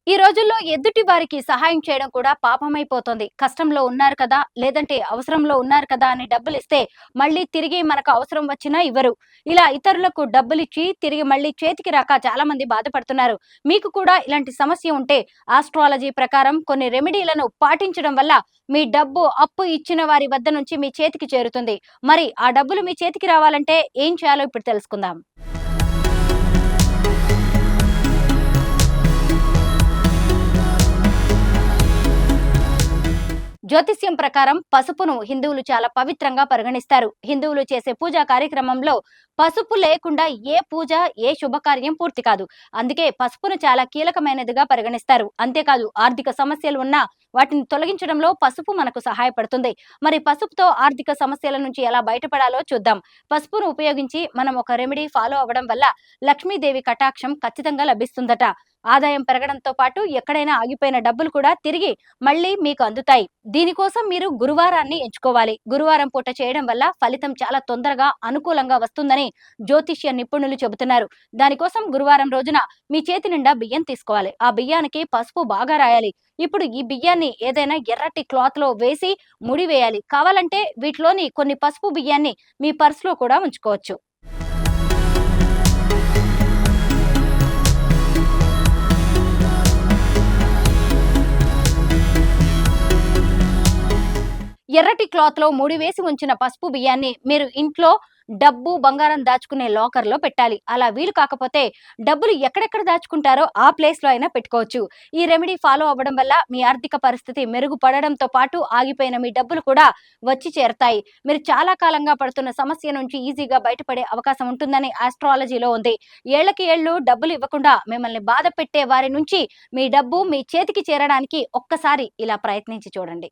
ఈ రోజుల్లో ఎదుటి వారికి సహాయం చేయడం కూడా పాపమైపోతుంది. కష్టంలో ఉన్నారు కదా! లేదంటే అవసరంలో ఉన్నారు కదా! అని డబ్బులిస్తే మళ్ళీ తిరిగి మనకు అవసరం వచ్చినా ఇవ్వరు. ఇలా ఇతరులకు డబ్బులిచ్చి తిరిగి మళ్ళీ చేతికి రాక చాలామంది బాధపడుతున్నారు. మీకు కూడా ఇలాంటి సమస్య ఉంటే ఆస్ట్రాలజీ ప్రకారం కొన్ని రెమెడీలను పాటించడం వల్ల మీ డబ్బు అప్పు ఇచ్చిన వారి వద్ద నుంచి మీ చేతికి చేరుతుంది. మరి ఆ డబ్బులు మీ చేతికి రావాలంటే ఏం చేయాలో ఇప్పుడు తెలుసుకుందాం. జ్యోతిష్యం ప్రకారం పసుపును హిందువులు చాలా పవిత్రంగా పరిగణిస్తారు. హిందువులు చేసే పూజా కార్యక్రమంలో పసుపు లేకుండా ఏ పూజ, ఏ శుభకార్యం పూర్తి కాదు. అందుకే పసుపును చాలా కీలకమైనదిగా పరిగణిస్తారు. అంతేకాదు ఆర్థిక సమస్యలు ఉన్నా వాటిని తొలగించడంలో పసుపు మనకు సహాయపడుతుంది. మరి పసుపుతో ఆర్థిక సమస్యల నుంచి ఎలా బయటపడాలో చూద్దాం. పసుపును ఉపయోగించి మనం ఒక రెమెడీ ఫాలో అవ్వడం వల్ల లక్ష్మీదేవి కటాక్షం ఖచ్చితంగా లభిస్తుందట. ఆదాయం పెరగడంతో పాటు ఎక్కడైనా ఆగిపోయిన డబ్బులు కూడా తిరిగి మళ్ళీ మీకు అందుతాయి. దీనికోసం మీరు గురువారాన్ని ఎంచుకోవాలి. గురువారం పూట చేయడం వల్ల ఫలితం చాలా తొందరగా అనుకూలంగా వస్తుందని జ్యోతిష్య నిపుణులు చెబుతున్నారు. దానికోసం గురువారం రోజున మీ చేతి నిండా బియ్యం తీసుకోవాలి. ఆ బియ్యానికి పసుపు బాగా రాయాలి. ఇప్పుడు ఈ బియ్యాన్ని ఏదైనా ఎర్రటి క్లాత్ లో వేసి ముడి వేయాలి. కావాలంటే వీటిలోని కొన్ని పసుపు బియ్యాన్ని మీ పర్సులో కూడా ఉంచుకోవచ్చు. ఎర్రటి క్లాత్ లో ముడి వేసి ఉంచిన పసుపు బియ్యాన్ని మీరు ఇంట్లో డబ్బు, బంగారం దాచుకునే లాకర్ లో పెట్టాలి. అలా వీలు కాకపోతే డబ్బులు ఎక్కడెక్కడ దాచుకుంటారో ఆ ప్లేస్ లో అయినా పెట్టుకోవచ్చు. ఈ రెమెడీ ఫాలో అవ్వడం వల్ల మీ ఆర్థిక పరిస్థితి మెరుగుపడడంతో పాటు ఆగిపోయిన మీ డబ్బులు కూడా వచ్చి చేరతాయి. మీరు చాలా కాలంగా పడుతున్న సమస్య నుంచి ఈజీగా బయటపడే అవకాశం ఉంటుందని ఆస్ట్రాలజీలో ఉంది. ఏళ్లకి ఏళ్లు డబ్బులు ఇవ్వకుండా మిమ్మల్ని బాధ పెట్టే వారి నుంచి మీ డబ్బు మీ చేతికి చేరడానికి ఒక్కసారి ఇలా ప్రయత్నించి చూడండి.